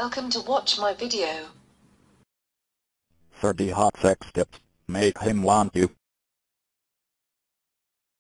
Welcome to watch my video. 30 hot sex tips. Make him want you.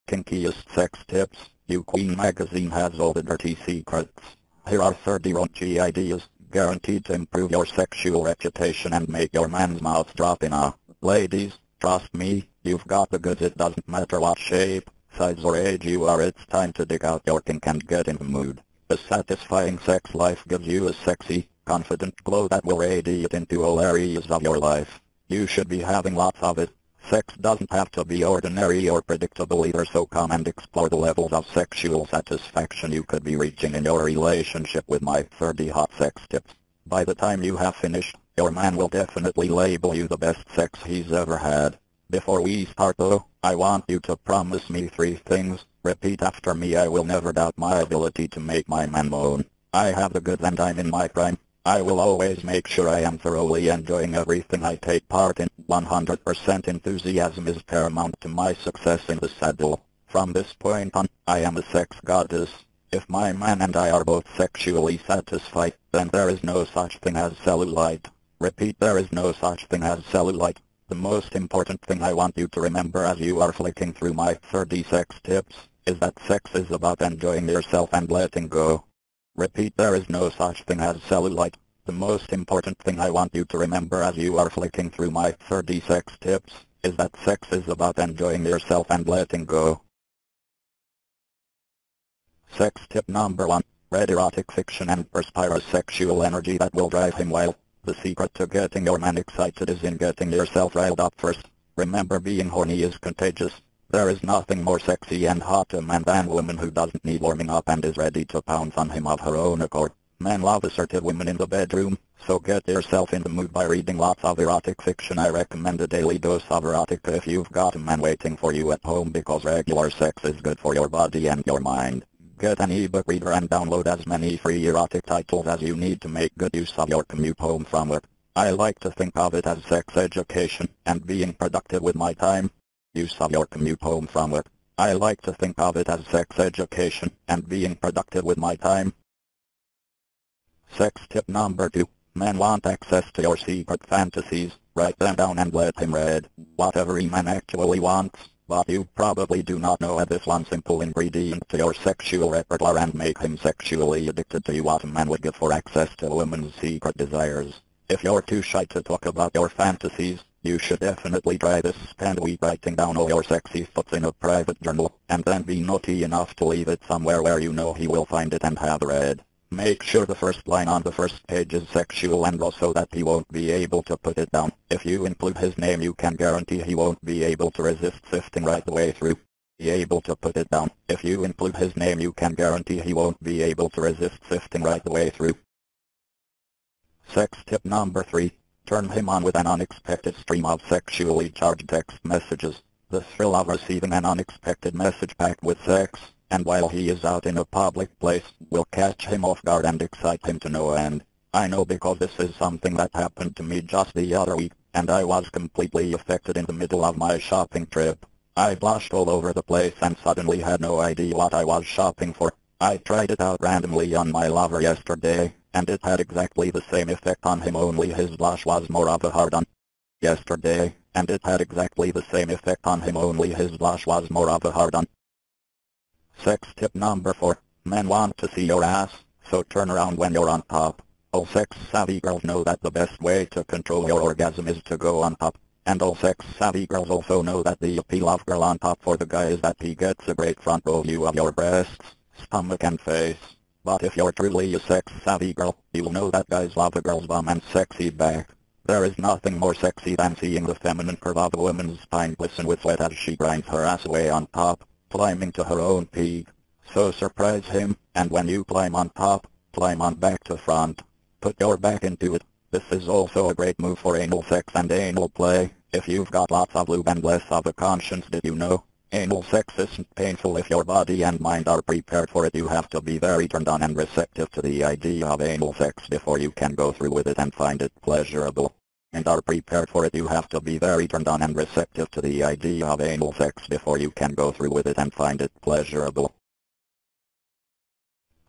Kinkiest sex tips. You Queen magazine has all the dirty secrets. Here are 30 raunchy ideas, guaranteed to improve your sexual reputation and make your man's mouth drop in awe. Ladies, trust me, you've got the goods. It doesn't matter what shape, size or age you are. It's time to dig out your kink and get in the mood. A satisfying sex life gives you a sexy, confident glow that will radiate into all areas of your life. You should be having lots of it. Sex doesn't have to be ordinary or predictable either, so come and explore the levels of sexual satisfaction you could be reaching in your relationship with my 30 hot sex tips. By the time you have finished, your man will definitely label you the best sex he's ever had. Before we start though, I want you to promise me 3 things. Repeat after me. I will never doubt my ability to make my man moan. I have the goods and I'm in my prime. I will always make sure I am thoroughly enjoying everything I take part in. 100% enthusiasm is paramount to my success in the saddle. From this point on, I am a sex goddess. If my man and I are both sexually satisfied, then there is no such thing as cellulite. Repeat, there is no such thing as cellulite. The most important thing I want you to remember as you are flicking through my 30 sex tips is that sex is about enjoying yourself and letting go. Repeat, there is no such thing as cellulite. The most important thing I want you to remember as you are flicking through my 30 sex tips is that sex is about enjoying yourself and letting go. Sex tip number 1. Read erotic fiction and perspire a sexual energy that will drive him wild. The secret to getting your man excited is in getting yourself riled up first. Remember, being horny is contagious. There is nothing more sexy and hot to a man than a woman who doesn't need warming up and is ready to pounce on him of her own accord. Men love assertive women in the bedroom, so get yourself in the mood by reading lots of erotic fiction. I recommend a daily dose of erotica if you've got a man waiting for you at home, because regular sex is good for your body and your mind. Get an ebook reader and download as many free erotic titles as you need to make good use of your commute home from work. I like to think of it as sex education and being productive with my time. Use of your commute home from work. I like to think of it as sex education and being productive with my time. Sex tip number 2. Men want access to your secret fantasies. Write them down and let him read whatever a man actually wants. But you probably do not know this one simple ingredient to your sexual repertoire and make him sexually addicted to you. What a man would give for access to a woman's secret desires. If you're too shy to talk about your fantasies, you should definitely try this. Spend a week writing down all your sexy thoughts in a private journal, and then be naughty enough to leave it somewhere where you know he will find it and have read. Make sure the first line on the first page is sexual and raw so that he won't be able to put it down. If you include his name, you can guarantee he won't be able to resist sifting right the way through. Be able to put it down. If you include his name, you can guarantee he won't be able to resist sifting right the way through. Sex tip number 3. Turn him on with an unexpected stream of sexually charged text messages. The thrill of receiving an unexpected message packed with sex, and while he is out in a public place, will catch him off guard and excite him to no end. I know, because this is something that happened to me just the other week, and I was completely affected in the middle of my shopping trip. I blushed all over the place and suddenly had no idea what I was shopping for. I tried it out randomly on my lover yesterday, and it had exactly the same effect on him, only his blush was more of a hard-on. Yesterday, and it had exactly the same effect on him, only his blush was more of a hard-on. Sex tip number 4. Men want to see your ass, so turn around when you're on top. All sex-savvy girls know that the best way to control your orgasm is to go on top. And all sex-savvy girls also know that the appeal of girl on top for the guy is that he gets a great front row view of your breasts, stomach and face. But if you're truly a sex-savvy girl, you'll know that guys love a girl's bum and sexy back. There is nothing more sexy than seeing the feminine curve of a woman's spine glisten with sweat as she grinds her ass away on top, climbing to her own peak. So surprise him, and when you climb on top, climb on back to front. Put your back into it. This is also a great move for anal sex and anal play. If you've got lots of lube and less of a conscience, did you know? Anal sex isn't painful if your body and mind are prepared for it. You have to be very turned on and receptive to the idea of anal sex before you can go through with it and find it pleasurable. And are prepared for it. You have to be very turned on and receptive to the idea of anal sex before you can go through with it and find it pleasurable.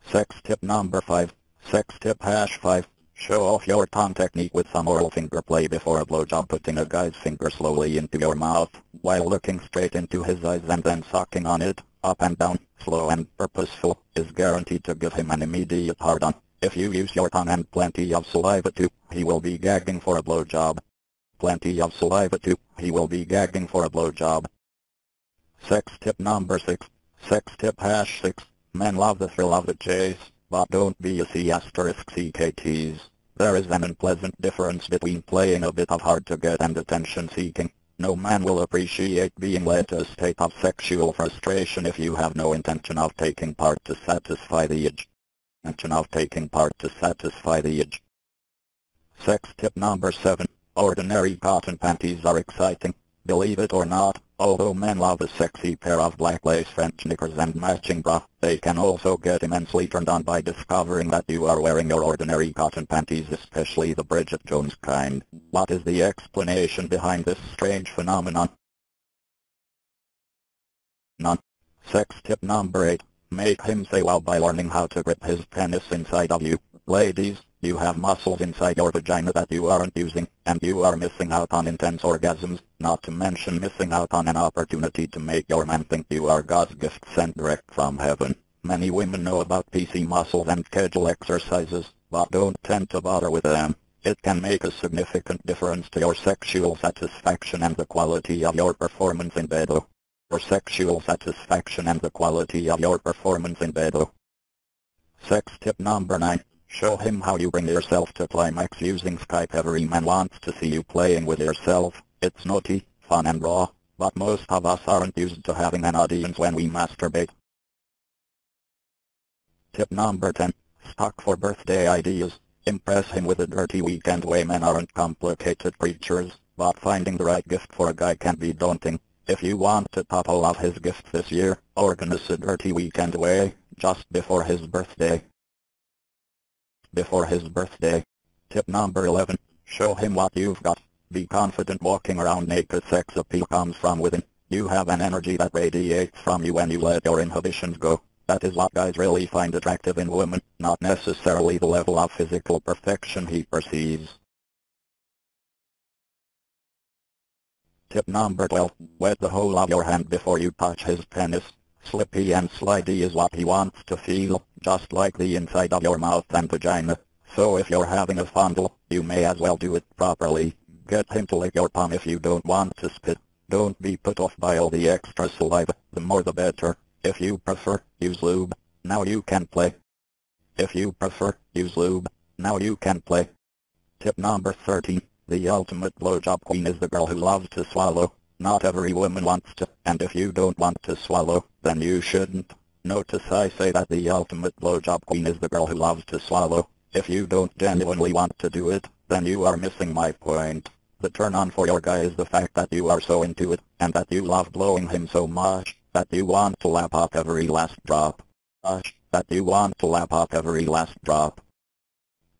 Sex tip number 5. Sex tip #5. Show off your tongue technique with some oral finger play before a blowjob, putting a guy's finger slowly into your mouth, while looking straight into his eyes and then sucking on it, up and down, slow and purposeful, is guaranteed to give him an immediate hard-on. If you use your tongue and plenty of saliva too, he will be gagging for a blowjob. Plenty of saliva too, he will be gagging for a blowjob. Sex tip number 6. Sex tip #6. Men love the thrill of the chase, but don't be a C***CKTs. There is an unpleasant difference between playing a bit of hard to get and attention seeking. No man will appreciate being led to a state of sexual frustration if you have no intention of taking part to satisfy the itch. Sex tip number 7. Ordinary cotton panties are exciting. Believe it or not, although men love a sexy pair of black lace French knickers and matching bra, they can also get immensely turned on by discovering that you are wearing your ordinary cotton panties, especially the Bridget Jones kind. What is the explanation behind this strange phenomenon? None. Sex tip number 8. Make him say wow by learning how to grip his penis inside of you. Ladies, you have muscles inside your vagina that you aren't using, and you are missing out on intense orgasms, not to mention missing out on an opportunity to make your man think you are God's gift sent direct from heaven. Many women know about PC muscles and Kegel exercises, but don't tend to bother with them. It can make a significant difference to your sexual satisfaction and the quality of your performance in bed. Sex tip number 9. Show him how you bring yourself to climax using Skype. Every man wants to see you playing with yourself. It's naughty, fun and raw, but most of us aren't used to having an audience when we masturbate. Tip number 10. Stock for birthday ideas. Impress him with a dirty weekend way. Men aren't complicated creatures, but finding the right gift for a guy can be daunting. If you want to top all of his gifts this year, organize a dirty weekend away, just before his birthday. Tip number 11. Show him what you've got. Be confident. Walking around naked. Sex appeal comes from within. You have an energy that radiates from you when you let your inhibitions go. That is what guys really find attractive in women, not necessarily the level of physical perfection he perceives. Tip number 12. Wet the whole of your hand before you touch his penis. Slippy and slidey is what he wants to feel, just like the inside of your mouth and vagina. So if you're having a fondle, you may as well do it properly. Get him to lick your palm if you don't want to spit. Don't be put off by all the extra saliva, the more the better. If you prefer, use lube. Now you can play. Tip number 13. The ultimate blowjob queen is the girl who loves to swallow. Not every woman wants to, and if you don't want to swallow, then you shouldn't. Notice I say that the ultimate blowjob queen is the girl who loves to swallow. If you don't genuinely want to do it, then you are missing my point. The turn on for your guy is the fact that you are so into it, and that you love blowing him so much, that you want to lap up every last drop.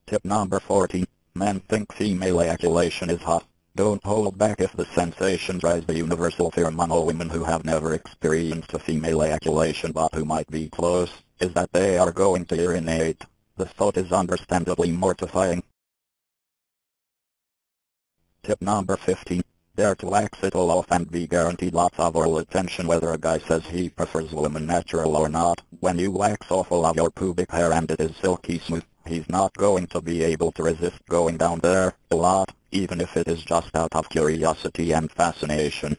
Tip number 14. Men think female ejaculation is hot. Don't hold back if the sensations rise. The universal fear among all women who have never experienced a female ejaculation but who might be close, is that they are going to urinate. The thought is understandably mortifying. Tip number 15. Dare to wax it all off and be guaranteed lots of oral attention whether a guy says he prefers women natural or not. When you wax off all of your pubic hair and it is silky smooth, he's not going to be able to resist going down there a lot, even if it is just out of curiosity and fascination.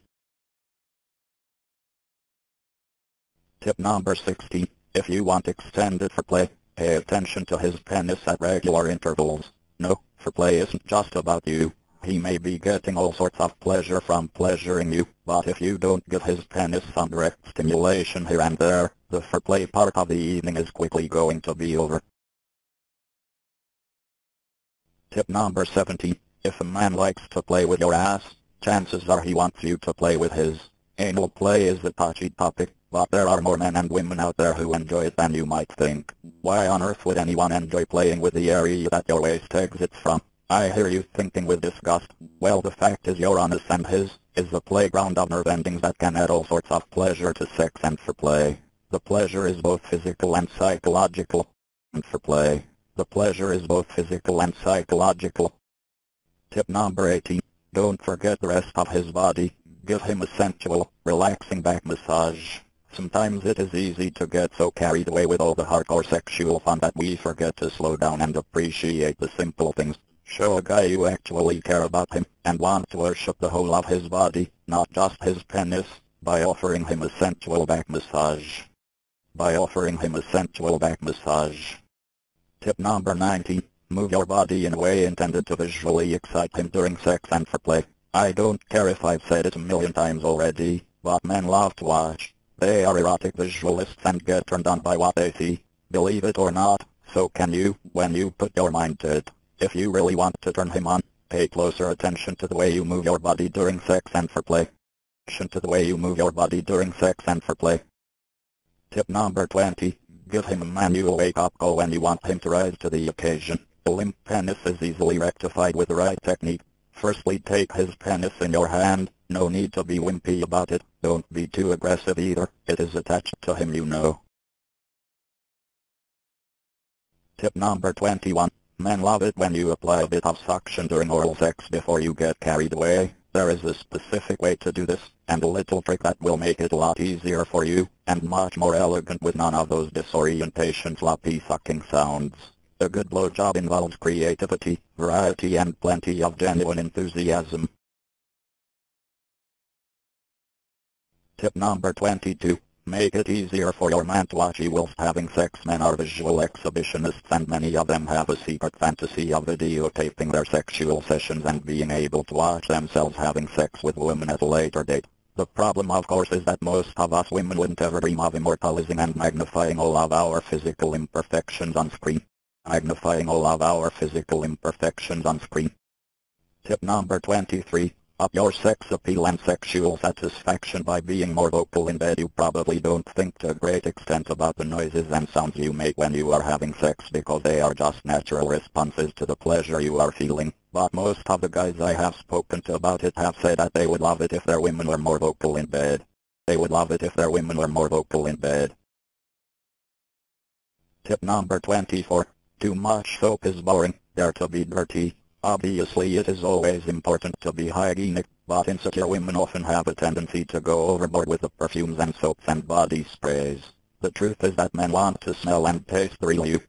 Tip number 16. If you want extended foreplay, pay attention to his penis at regular intervals. No, foreplay isn't just about you. He may be getting all sorts of pleasure from pleasuring you, but if you don't give his penis some direct stimulation here and there, the foreplay part of the evening is quickly going to be over. Tip number 17. If a man likes to play with your ass, chances are he wants you to play with his. Anal play is a touchy topic, but there are more men and women out there who enjoy it than you might think. Why on earth would anyone enjoy playing with the area that your waist exits from? I hear you thinking with disgust. Well, the fact is your anus and his is the playground of nerve endings that can add all sorts of pleasure to sex and foreplay. The pleasure is both physical and psychological. And foreplay The pleasure is both physical and psychological. Tip number 18. Don't forget the rest of his body. Give him a sensual, relaxing back massage. Sometimes it is easy to get so carried away with all the hardcore sexual fun that we forget to slow down and appreciate the simple things. Show a guy you actually care about him and want to worship the whole of his body, not just his penis, by offering him a sensual back massage. Tip number 19. Move your body in a way intended to visually excite him during sex and foreplay. I don't care if I've said it a million times already, but men love to watch. They are erotic visualists and get turned on by what they see. Believe it or not, so can you, when you put your mind to it. If you really want to turn him on, pay closer attention to the way you move your body during sex and foreplay. Tip number 20. Give him a manual wake-up call when you want him to rise to the occasion. A limp penis is easily rectified with the right technique. Firstly, take his penis in your hand. No need to be wimpy about it. Don't be too aggressive either. It is attached to him, you know. Tip number 21. Men love it when you apply a bit of suction during oral sex before you get carried away. There is a specific way to do this, and a little trick that will make it a lot easier for you, and much more elegant with none of those disorientation sloppy sucking sounds. A good blowjob involves creativity, variety and plenty of genuine enthusiasm. Tip number 22. Make it easier for your man to watch you whilst having sex. Men are visual exhibitionists and many of them have a secret fantasy of videotaping their sexual sessions and being able to watch themselves having sex with women at a later date. The problem of course is that most of us women wouldn't ever dream of immortalizing and magnifying all of our physical imperfections on screen. Tip number 23. Up your sex appeal and sexual satisfaction by being more vocal in bed. You probably don't think to a great extent about the noises and sounds you make when you are having sex because they are just natural responses to the pleasure you are feeling. But most of the guys I have spoken to about it have said that they would love it if their women were more vocal in bed. Tip number 24. Too much soap is boring. Dare to be dirty. Obviously it is always important to be hygienic, but insecure women often have a tendency to go overboard with the perfumes and soaps and body sprays. The truth is that men want to smell and taste the real you.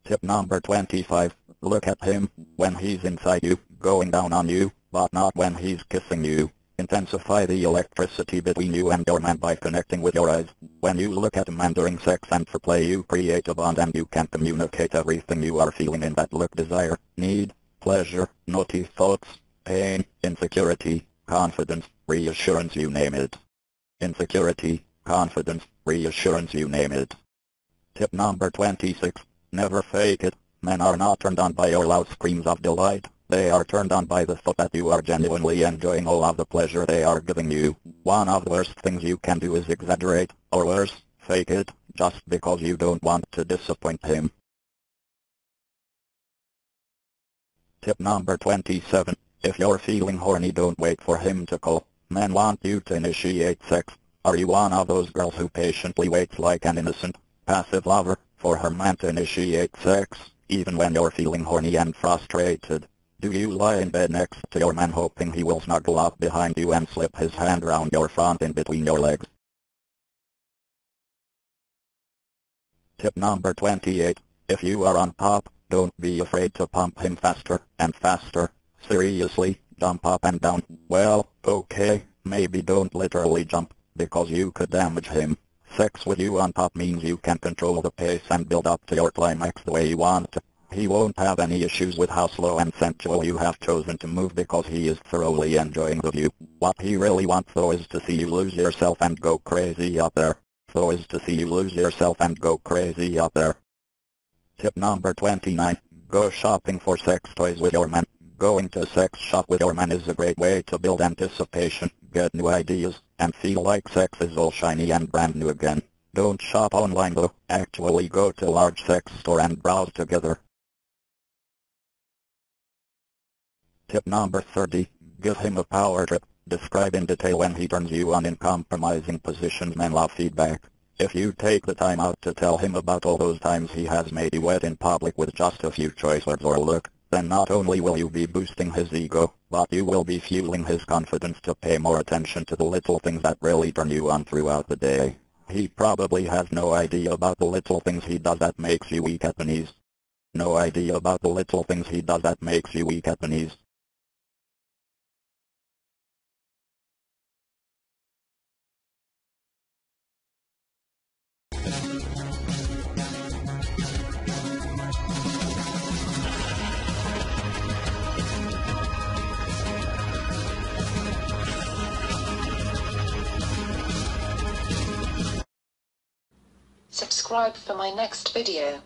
Tip number 25. Look at him when he's inside you, going down on you, but not when he's kissing you. Intensify the electricity between you and your man by connecting with your eyes. When you look at a man during sex and foreplay, you create a bond and you can communicate everything you are feeling in that look: desire, need, pleasure, naughty thoughts, pain, insecurity, confidence, reassurance, you name it. Tip number 26. Never fake it. Men are not turned on by your loud screams of delight. They are turned on by the thought that you are genuinely enjoying all of the pleasure they are giving you. One of the worst things you can do is exaggerate, or worse, fake it, just because you don't want to disappoint him. Tip number 27. If you're feeling horny, don't wait for him to call. Men want you to initiate sex. Are you one of those girls who patiently waits like an innocent, passive lover for her man to initiate sex, even when you're feeling horny and frustrated? Do you lie in bed next to your man hoping he will snuggle up behind you and slip his hand round your front in between your legs? Tip number 28. If you are on top, don't be afraid to pump him faster and faster. Seriously, jump up and down. Well, okay, maybe don't literally jump, because you could damage him. Sex with you on top means you can control the pace and build up to your climax the way you want. He won't have any issues with how slow and sensual you have chosen to move because he is thoroughly enjoying the view. What he really wants though is to see you lose yourself and go crazy up there. Tip number 29. Go shopping for sex toys with your man. Going to a sex shop with your man is a great way to build anticipation, get new ideas, and feel like sex is all shiny and brand new again. Don't shop online though. Actually go to a large sex store and browse together. Tip number 30. Give him a power trip. Describe in detail when he turns you on in compromising positions. Men love feedback. If you take the time out to tell him about all those times he has made you wet in public with just a few choice words or a look, then not only will you be boosting his ego, but you will be fueling his confidence to pay more attention to the little things that really turn you on throughout the day. He probably has no idea about the little things he does that makes you weak at the knees. No idea about the little things he does that makes you weak at the knees. Subscribe for my next video.